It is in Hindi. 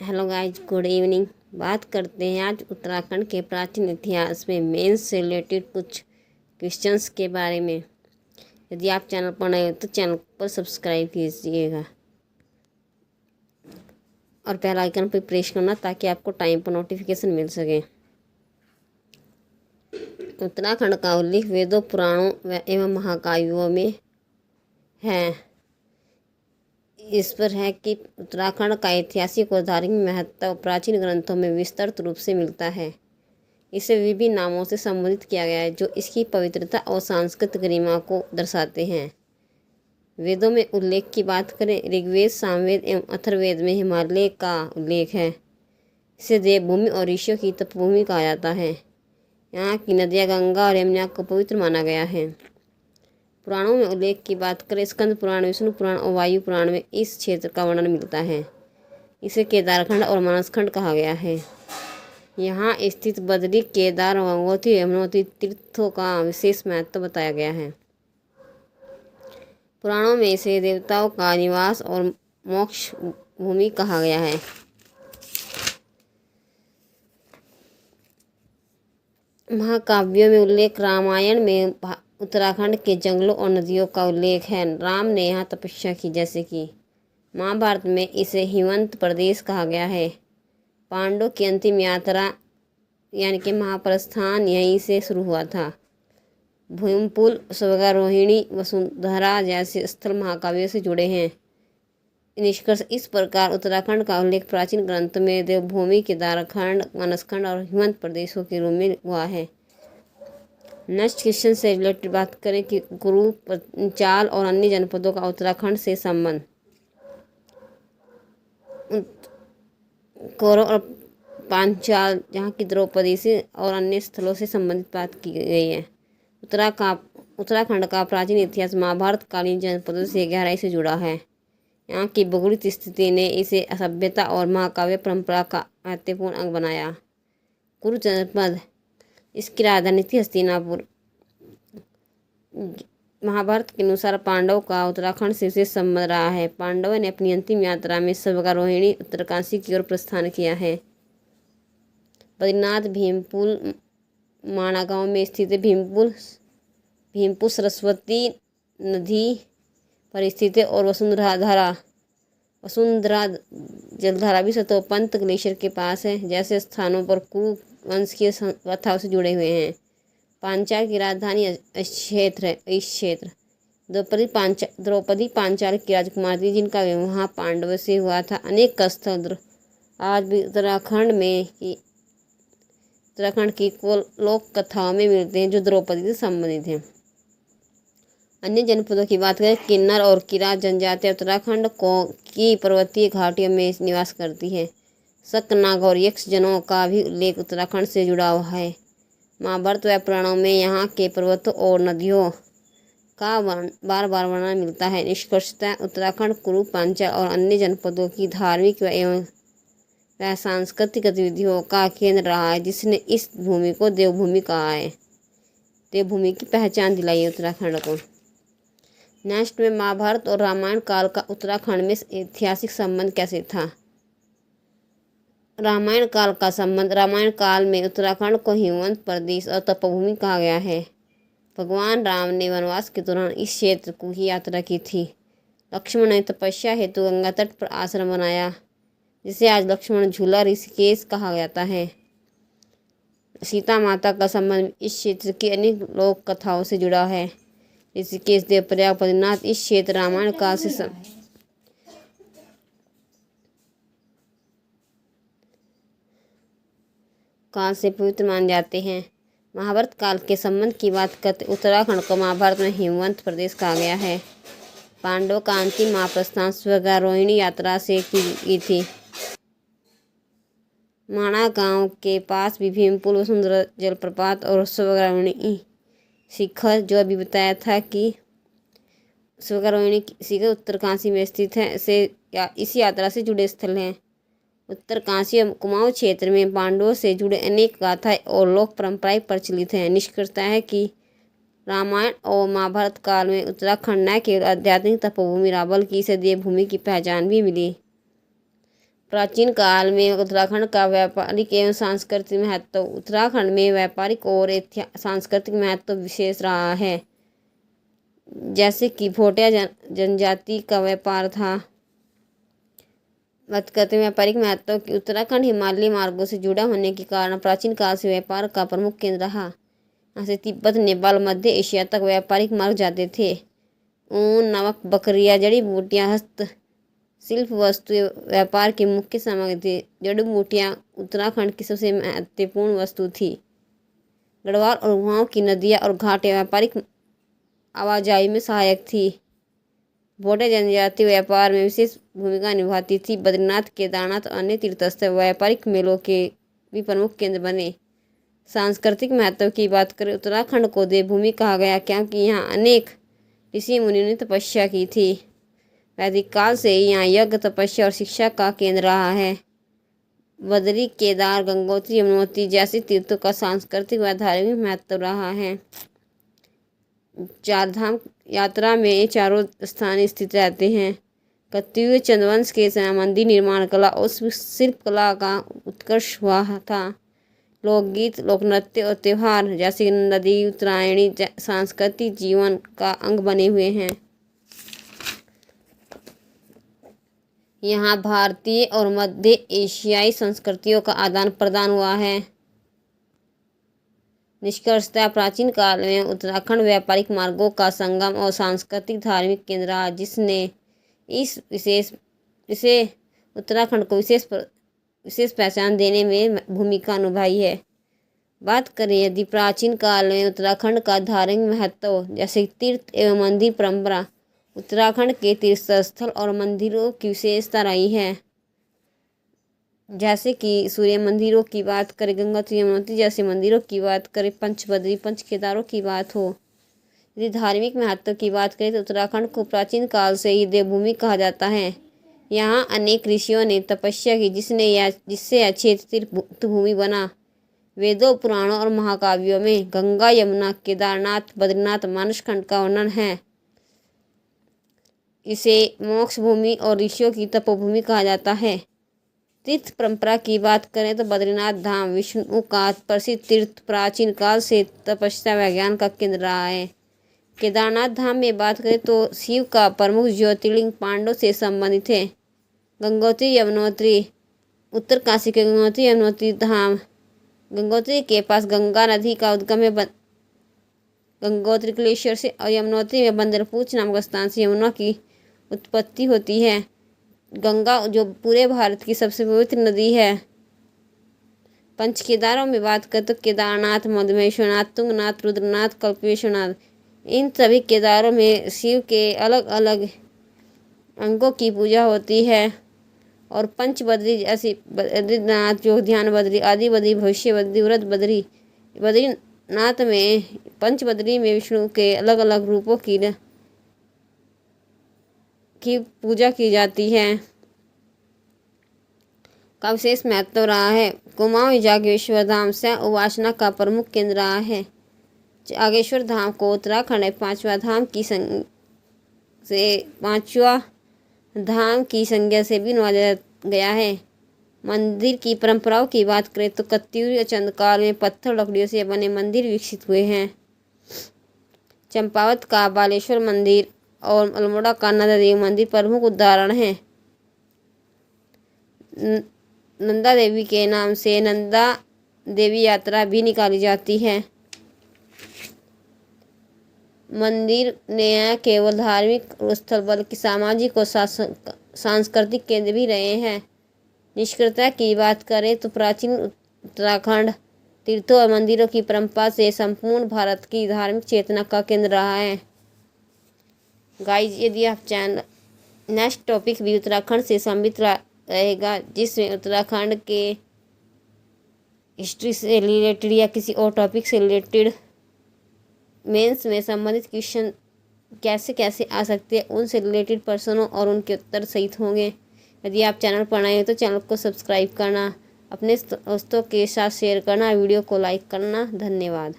Hello guys, good evening. बात करते हैं आज उत्तराखंड के प्राचीन इतिहास में मेंस से रिलेटेड कुछ क्वेश्चंस के बारे में। यदि आप चैनल पर नए हो तो चैनल पर सब्सक्राइब कीजिएगा और बेल आइकन पर प्रेस करना ताकि आपको टाइम पर नोटिफिकेशन मिल सके। उत्तराखंड का उल्लेख वेदों, पुराणों एवं महाकाव्यों में है। इस पर है कि उत्तराखंड का ऐतिहासिक और धार्मिक महत्व प्राचीन ग्रंथों में विस्तृत रूप से मिलता है। इसे विभिन्न नामों से संबोधित किया गया है जो इसकी पवित्रता और सांस्कृतिक गरिमा को दर्शाते हैं। वेदों में उल्लेख की बात करें, ऋग्वेद, सामवेद एवं अथर्ववेद में हिमालय का उल्लेख है। इसे देवभूमि और ऋषियों की तपभूमि कहा जाता है। यहाँ की नदियाँ गंगा और यमुना को पवित्र माना गया है। पुराणों में उल्लेख की बात करें, स्कंद पुराण, विष्णु पुराण और वायु पुराण में इस क्षेत्र का वर्णन मिलता है। इसे केदारखंड और मानसखंड कहा गया है। यहाँ स्थित बद्री, केदार, गंगोत्री, यमुनोत्री तीर्थों का विशेष महत्व बताया गया है। पुराणों में इसे देवताओं का निवास और मोक्ष भूमि कहा गया है। महाकाव्यों में उल्लेख, रामायण में उत्तराखंड के जंगलों और नदियों का उल्लेख है। राम ने यहाँ तपस्या की जैसे कि महाभारत में इसे हिमवंत प्रदेश कहा गया है। पांडवों की अंतिम यात्रा यानी कि महाप्रस्थान यहीं से शुरू हुआ था। भीमपुल, स्वर्गारोहिणी, वसुंधरा जैसे स्थल महाकाव्यों से जुड़े हैं। निष्कर्ष इस प्रकार उत्तराखंड का उल्लेख प्राचीन ग्रंथ में देवभूमि, केदारखंड, मानसखंड और हिमवंत प्रदेशों के रूप में हुआ है। नेक्स्ट क्वेश्चन से रिलेटेड बात करें कि कुरु, पंचाल और अन्य जनपदों का उत्तराखंड से संबंध। कौरव और पांचाल जहाँ की द्रौपदी से और अन्य स्थलों से संबंधित बात की गई है। उत्तराखंड का प्राचीन इतिहास महाभारत कालीन जनपदों से गहराई से जुड़ा है। यहाँ की भौगोलिक स्थिति ने इसे सभ्यता और महाकाव्य परंपरा का महत्वपूर्ण अंग बनाया। कुरु जनपद, इसकी राजधानी थी हस्तिनापुर। महाभारत के अनुसार पांडवों का उत्तराखंड से विशेष संबंध रहा है। पांडवों ने अपनी अंतिम यात्रा में स्वर्गारोहिणी उत्तरकाशी की ओर प्रस्थान किया है। बद्रीनाथ, भीमपुल, माणा गांव में स्थित है। भीमपुल सरस्वती नदी पर स्थित है और वसुंधरा जलधारा भी सतोपंत ग्लेशियर के पास है। जैसे स्थानों पर कुरु वंश की कथाओं से जुड़े हुए हैं। पांचाल की राजधानी इस क्षेत्र द्रौपदी पांचाल की राजकुमारी थी जिनका विवाह पांडवों से हुआ था। अनेक स्थल आज भी उत्तराखंड की लोक कथाओं में मिलते हैं जो द्रौपदी से संबंधित हैं। अन्य जनपदों की बात करें, किन्नर और किरात जनजातियां उत्तराखंड की पर्वतीय घाटियों में निवास करती है। शक, नाग और यक्ष जनों का भी उल्लेख उत्तराखंड से जुड़ा हुआ है। महाभारत व पुराणों में यहाँ के पर्वतों और नदियों का बार बार वर्णन मिलता है। निष्कर्षतः उत्तराखंड कुरु, पांचाल और अन्य जनपदों की धार्मिक व सांस्कृतिक गतिविधियों का केंद्र रहा है, जिसने इस भूमि को देवभूमि कहा है। देवभूमि की पहचान दिलाई है उत्तराखंड को। नेक्स्ट में महाभारत और रामायण काल का उत्तराखंड में ऐतिहासिक संबंध कैसे था। रामायण काल का संबंध, रामायण काल में उत्तराखंड को हिमवंत प्रदेश और तपोभूमि कहा गया है। भगवान राम ने वनवास के दौरान इस क्षेत्र को ही यात्रा की थी। लक्ष्मण ने तपस्या हेतु गंगा तट पर आश्रम बनाया, जिसे आज लक्ष्मण झूला ऋषिकेश कहा जाता है। सीता माता का संबंध इस क्षेत्र की अनेक लोक कथाओं से जुड़ा है। ऋषिकेश, देवप्रयाग, बद्रीनाथ इस क्षेत्र रामायण काल से पवित्र माने जाते हैं। महाभारत काल के संबंध की बात करते उत्तराखंड को महाभारत में हिमवंत प्रदेश कहा गया है। पांडवों का अंतिम महाप्रस्थान स्वर्गारोहिणी यात्रा से की थी। माणा गांव के पास भी भीमपुल, वसुंधरा जलप्रपात और स्वर्गारोहिणी शिखर, जो अभी बताया था कि स्वर्गारोहिणी शिखर उत्तरकाशी में स्थित है, इस यात्रा से जुड़े स्थल हैं। उत्तरकाशी और कुमाऊं क्षेत्र में पांडवों से जुड़े अनेक गाथाएं और लोक परंपराएं प्रचलित हैं। निष्कर्षता है कि रामायण और महाभारत काल में उत्तराखंड न केवल आध्यात्मिक तपोभूमि रहा बल्कि इसे देवभूमि की पहचान भी मिली। प्राचीन काल में उत्तराखंड का व्यापारिक एवं सांस्कृतिक महत्व। उत्तराखंड में व्यापारिक और सांस्कृतिक महत्व विशेष रहा है। जैसे कि भोटिया जनजाति का व्यापार था। बात करते हैं व्यापारिक महत्व की। उत्तराखंड हिमालयी मार्गों से जुड़ा होने के कारण प्राचीन काल से व्यापार का प्रमुख केंद्र रहा। यहाँ से तिब्बत, नेपाल, मध्य एशिया तक व्यापारिक मार्ग जाते थे। ऊन, नमक, बकरियां, जड़ी बूटियां, हस्तशिल्प वस्तुएं व्यापार की मुख्य सामग्री थी। जड़ी बूटियां उत्तराखंड की सबसे महत्वपूर्ण वस्तु थी। गढ़वाल और गुहाओं की नदियां और घाटें व्यापारिक आवाजाही में सहायक थी। भोटिया जनजाति व्यापार में विशेष भूमिका निभाती थी। बद्रीनाथ, केदारनाथ और अन्य तीर्थस्थल व्यापारिक मेलों के भी प्रमुख केंद्र बने। सांस्कृतिक महत्व की बात करें, उत्तराखंड को देवभूमि कहा गया क्योंकि यहाँ अनेक ऋषि मुनियों ने तपस्या की थी। वैदिक काल से ही यहाँ यज्ञ, तपस्या और शिक्षा का केंद्र रहा है। बद्री, केदार, गंगोत्री, यमुनोत्री जैसे तीर्थों का सांस्कृतिक व धार्मिक महत्व रहा है। चारधाम यात्रा में ये चारों स्थान स्थित रहते हैं। कत्यूर चंद्रवंश के समय मंदिर निर्माण कला और शिल्प कला का उत्कर्ष हुआ था। लोकगीत, लोकनृत्य और त्योहार जैसे नदी उत्तरायणी सांस्कृतिक जीवन का अंग बने हुए हैं। यहाँ भारतीय और मध्य एशियाई संस्कृतियों का आदान प्रदान हुआ है। निष्कर्षतः प्राचीन काल में उत्तराखंड व्यापारिक मार्गों का संगम और सांस्कृतिक धार्मिक केंद्र रहा, जिसने इसे उत्तराखंड को विशेष पहचान देने में भूमिका निभाई है। बात करें यदि प्राचीन काल में उत्तराखंड का धार्मिक महत्व, जैसे तीर्थ एवं मंदिर परंपरा, उत्तराखंड के तीर्थस्थल और मंदिरों की विशेषता रही है। जैसे कि सूर्य मंदिरों की बात करें, गंगोत्री, यमुनोत्री जैसे मंदिरों की बात करें, पंचबद्री, पंच केदारों की बात हो। यदि धार्मिक महत्व की बात करें तो उत्तराखंड को प्राचीन काल से ही देवभूमि कहा जाता है। यहाँ अनेक ऋषियों ने तपस्या की जिससे यह क्षेत्र तीर्थभूमि बना। वेदों, पुराणों और महाकाव्यों में गंगा, यमुना, केदारनाथ, बद्रीनाथ, मानसखंड का वर्णन है। इसे मोक्ष भूमि और ऋषियों की तपोभूमि कहा जाता है। तीर्थ परंपरा की बात करें तो बद्रीनाथ धाम विष्णु का प्रसिद्ध तीर्थ प्राचीन काल से तपस्या व ज्ञान का केंद्र रहा है। केदारनाथ धाम में बात करें तो शिव का प्रमुख ज्योतिर्लिंग पांडव से संबंधित है। गंगोत्री, यमुनोत्री, उत्तर काशी के गंगोत्री यमुनोत्री धाम, गंगोत्री के पास गंगा नदी का उद्गम है। गंगोत्री ग्लेशियर से और यमुनोत्री में बंदरपूछ नामक स्थान से यमुना की उत्पत्ति होती है। गंगा जो पूरे भारत की सबसे पवित्र नदी है। पंच केदारों में बात करें तो केदारनाथ, मधुमेश्वरनाथ, तुंगनाथ, रुद्रनाथ, कल्पेश्वरनाथ, इन सभी केदारों में शिव के अलग अलग अंगों की पूजा होती है। और पंच बद्री जैसे बद्रीनाथ, जो ध्यान बद्री, आदि बद्री, भविष्य बद्री, व्रत बद्री, बद्रीनाथ में पंच बद्री में विष्णु के अलग अलग रूपों की पूजा की जाती है का विशेष महत्व रहा है। कुमाऊं जागेश्वर धाम से उपासना का प्रमुख केंद्र रहा है। जागेश्वर धाम को उत्तराखंड में पांचवा धाम की संज्ञा से भी नवाजा गया है। मंदिर की परंपराओं की बात करें तो कत्यूरी चंद्रकाल में पत्थर लकड़ियों से बने मंदिर विकसित हुए हैं। चंपावत का बालेश्वर मंदिर और अल्मोड़ा का नंदा देवी मंदिर प्रमुख उदाहरण हैं। नंदा देवी के नाम से नंदा देवी यात्रा भी निकाली जाती है। मंदिर न केवल धार्मिक स्थल बल्कि सामाजिक और सांस्कृतिक केंद्र भी रहे हैं। निष्कर्षता की बात करें तो प्राचीन उत्तराखंड तीर्थों और मंदिरों की परंपरा से संपूर्ण भारत की धार्मिक चेतना का केंद्र रहा है। गाइज, यदि आप चैनल नेक्स्ट टॉपिक भी उत्तराखंड से संबंधित रहेगा, जिसमें उत्तराखंड के हिस्ट्री से रिलेटेड या किसी और टॉपिक से रिलेटेड मेंस में संबंधित क्वेश्चन कैसे कैसे आ सकते हैं, उनसे रिलेटेड पर्सनों और उनके उत्तर सहित होंगे। यदि आप चैनल पर नए हैं तो चैनल को सब्सक्राइब करना, अपने दोस्तों के साथ शेयर करना, वीडियो को लाइक करना। धन्यवाद।